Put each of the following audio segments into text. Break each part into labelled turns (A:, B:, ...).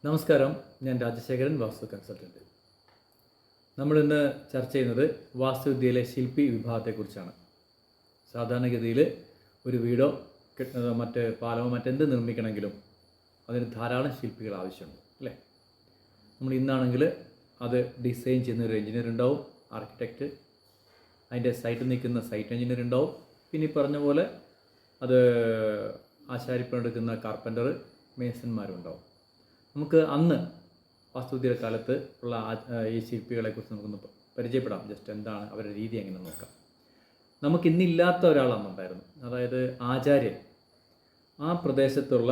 A: നമസ്കാരം, ഞാൻ രാജശേഖരൻ, വാസ്തു കൺസൾട്ടൻറ്റ്. നമ്മളിന്ന് ചർച്ച ചെയ്യുന്നത് വാസ്തുവിദ്യയിലെ ശില്പി വിഭാഗത്തെക്കുറിച്ചാണ്. സാധാരണഗതിയിൽ ഒരു വീടോ മറ്റ് പാലമോ മറ്റെന്ത് നിർമ്മിക്കണമെങ്കിലും അതിന് ധാരാളം ശില്പികൾ ആവശ്യമുണ്ട്, അല്ലേ? നമ്മൾ ഇന്നാണെങ്കിൽ അത് ഡിസൈൻ ചെയ്യുന്ന ഒരു എഞ്ചിനീയർ ഉണ്ടാവും, ആർക്കിടെക്റ്റ്, അതിൻ്റെ സൈറ്റിൽ നിൽക്കുന്ന സൈറ്റ് എഞ്ചിനീയർ ഉണ്ടാവും, പിന്നെ ഈ പറഞ്ഞ പോലെ അത് ആശാരിപ്പണിയെടുക്കുന്ന കാർപ്പൻ്റർ, മേസന്മാരും ഉണ്ടാവും. നമുക്ക് അന്ന് വാസ്തുവിദ്യയുടെ കാലത്ത് ഉള്ള ഈ ശില്പികളെക്കുറിച്ച് നമുക്കൊന്ന് പരിചയപ്പെടാം. ജസ്റ്റ് എന്താണ് അവരുടെ രീതി എങ്ങനെ നോക്കാം. നമുക്കിന്നില്ലാത്ത ഒരാളന്നുണ്ടായിരുന്നു, അതായത് ആചാര്യൻ. ആ പ്രദേശത്തുള്ള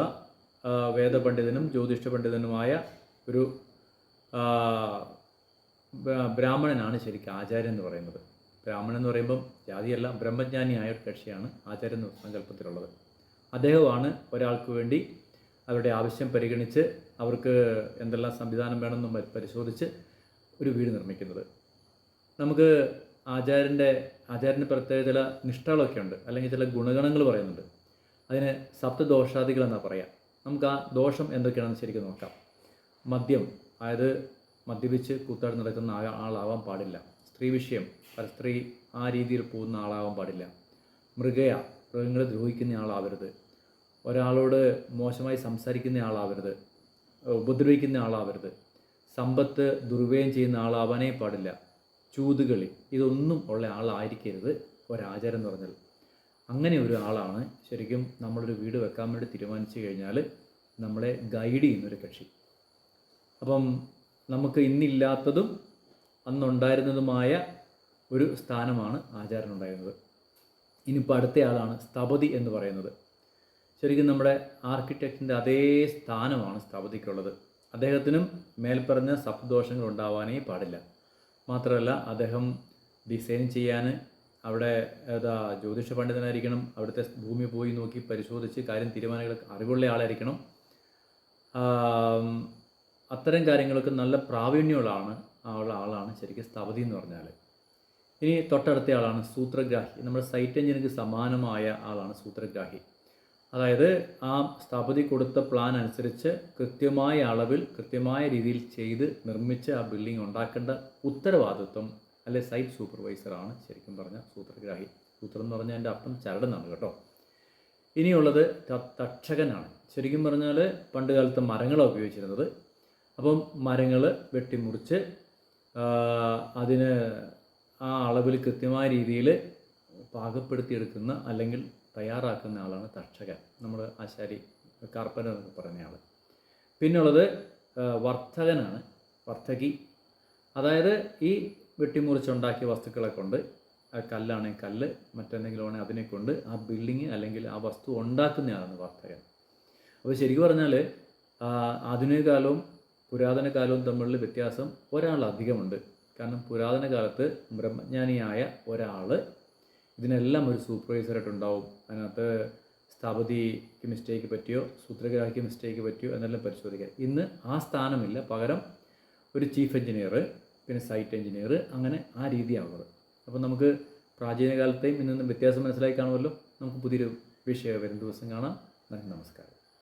A: വേദപണ്ഡിതനും ജ്യോതിഷ പണ്ഡിതനുമായ ഒരു ബ്രാഹ്മണനാണ് ശരിക്കും ആചാര്യൻ എന്ന് പറയുന്നത്. ബ്രാഹ്മണൻ എന്ന് പറയുമ്പം ജാതിയല്ല, ബ്രഹ്മജ്ഞാനിയായ ഒരു കക്ഷിയാണ് ആചാര്യൻ എന്ന സങ്കല്പത്തിലുള്ളത്. അദ്ദേഹമാണ് ഒരാൾക്ക് വേണ്ടി അവരുടെ ആവശ്യം പരിഗണിച്ച് അവർക്ക് എന്തെല്ലാം സംവിധാനം വേണമെന്നും പരിശോധിച്ച് ഒരു വീട് നിർമ്മിക്കുന്നത്. നമുക്ക് ആചാര്യന് പ്രത്യേക ചില നിഷ്ഠകളൊക്കെ ഉണ്ട്, അല്ലെങ്കിൽ ചില ഗുണഗണങ്ങൾ പറയുന്നുണ്ട്. അതിന് സപ്തദോഷാദികൾ എന്നാണ് പറയുക. നമുക്ക് ആ ദോഷം എന്തൊക്കെയാണെന്ന് ശരിക്കും നോക്കാം. മദ്യം, അതായത് മദ്യപിച്ച് കൂത്താടി നടക്കുന്ന ആളാവാൻ പാടില്ല. സ്ത്രീ വിഷയം, പരസ്ത്രീ ആ രീതിയിൽ പോകുന്ന ആളാവാൻ പാടില്ല. മൃഗങ്ങളെ ദ്രോഹിക്കുന്ന ആളാവരുത്. ഒരാളോട് മോശമായി സംസാരിക്കുന്ന ആളാവരുത്. ഉപദ്രവിക്കുന്ന ആളാവരുത്. സമ്പത്ത് ദുർവ്യയം ചെയ്യുന്ന ആളാവാനേ പാടില്ല. ചൂതുകളി, ഇതൊന്നും ഉള്ള ആളായിരിക്കരുത് ഒരാചാരം എന്ന് പറഞ്ഞാൽ. അങ്ങനെ ഒരു ആളാണ് ശരിക്കും നമ്മളൊരു വീട് വെക്കാൻ വേണ്ടി തീരുമാനിച്ചു കഴിഞ്ഞാൽ നമ്മളെ ഗൈഡ് ചെയ്യുന്നൊരു കക്ഷി. അപ്പം നമുക്ക് ഇന്നില്ലാത്തതും അന്നുണ്ടായിരുന്നതുമായ ഒരു സ്ഥാനമാണ് ആചാരനുണ്ടായിരുന്നത്. ഇനിയിപ്പോൾ അടുത്ത ആളാണ് സ്ഥപതി എന്ന് പറയുന്നത്. ശരിക്കും നമ്മുടെ ആർക്കിടെക്റ്റിൻ്റെ അതേ സ്ഥാനമാണ് സ്ഥപതിക്കുള്ളത്. അദ്ദേഹത്തിനും മേൽപ്പറഞ്ഞ സപ്തദോഷങ്ങൾ ഉണ്ടാവാനേ പാടില്ല. മാത്രമല്ല, അദ്ദേഹം ഡിസൈൻ ചെയ്യാൻ അവിടെ ജ്യോതിഷ പണ്ഡിതനായിരിക്കണം. അവിടുത്തെ ഭൂമി പോയി നോക്കി പരിശോധിച്ച് കാര്യം തീരുമാനങ്ങൾ അറിവുള്ള ആളായിരിക്കണം. അത്തരം കാര്യങ്ങൾക്ക് നല്ല പ്രാവീണ്യമുള്ള ആളാണ് ശരിക്കും സ്ഥപതി എന്ന് പറഞ്ഞാൽ. ഇനി തൊട്ടടുത്ത ആളാണ് സൂത്രഗ്രാഹി. നമ്മുടെ സൈറ്റ് എഞ്ചിനീയർക്ക് സമാനമായ ആളാണ് സൂത്രഗ്രാഹി. അതായത് ആ സ്ഥപതി കൊടുത്ത പ്ലാൻ അനുസരിച്ച് കൃത്യമായ അളവിൽ കൃത്യമായ രീതിയിൽ ചെയ്ത് നിർമ്മിച്ച് ആ ബിൽഡിംഗ് ഉണ്ടാക്കേണ്ട ഉത്തരവാദിത്വം അല്ലെ സൈറ്റ് സൂപ്പർവൈസറാണ് ശരിക്കും പറഞ്ഞാൽ സൂത്രഗ്രാഹി. സൂത്രം എന്ന് പറഞ്ഞാൽ എൻ്റെ അർത്ഥം ചരടെന്നാണ് കേട്ടോ. ഇനിയുള്ളത് തക്ഷകനാണ്. ശരിക്കും പറഞ്ഞാൽ പണ്ട് കാലത്ത് മരങ്ങളാണ് ഉപയോഗിച്ചിരുന്നത്. അപ്പം മരങ്ങൾ വെട്ടിമുറിച്ച് അതിന് ആ അളവിൽ കൃത്യമായ രീതിയിൽ പാകപ്പെടുത്തിയെടുക്കുന്ന അല്ലെങ്കിൽ തയ്യാറാക്കുന്ന ആളാണ് തക്ഷകൻ. നമ്മൾ ആശാരി, കാർപ്പൻ്റർ എന്നൊക്കെ പറയുന്ന ആൾ. പിന്നുള്ളത് വർത്തകനാണ്, വർത്തകി. അതായത് ഈ വെട്ടിമുറിച്ചുണ്ടാക്കിയ വസ്തുക്കളെ കൊണ്ട്, കല്ലാണെങ്കിൽ കല്ല്, മറ്റെന്തെങ്കിലും ആണെങ്കിൽ അതിനെ കൊണ്ട് ആ ബിൽഡിങ് അല്ലെങ്കിൽ ആ വസ്തു ഉണ്ടാക്കുന്നയാളാണ് വർത്തകൻ. അപ്പോൾ ശരിക്കും പറഞ്ഞാൽ ആധുനിക കാലവും പുരാതന കാലവും തമ്മിലുള്ള വ്യത്യാസം ഒരാളധികമുണ്ട്. കാരണം പുരാതന കാലത്ത് ബ്രഹ്മജ്ഞാനിയായ ഒരാൾ ഇതിനെല്ലാം ഒരു സൂപ്പർവൈസറായിട്ടുണ്ടാവും. അതിനകത്ത് സ്ഥപതിക്ക് മിസ്റ്റേക്ക് പറ്റിയോ സൂത്രഗ്രാഹിക്ക് മിസ്റ്റേക്ക് പറ്റിയോ എന്നെല്ലാം പരിശോധിക്കാൻ. ഇന്ന് ആ സ്ഥാനമില്ല. പകരം ഒരു ചീഫ് എഞ്ചിനീയർ, പിന്നെ സൈറ്റ് എഞ്ചിനീയർ, അങ്ങനെ ആ രീതിയാണുള്ളത്. അപ്പോൾ നമുക്ക് പ്രാചീന കാലത്തെയും ഇന്നും വ്യത്യാസം മനസ്സിലായി കാണുമല്ലോ. നമുക്ക് പുതിയൊരു വിഷയം വരും ദിവസം കാണാം. നമസ്കാരം.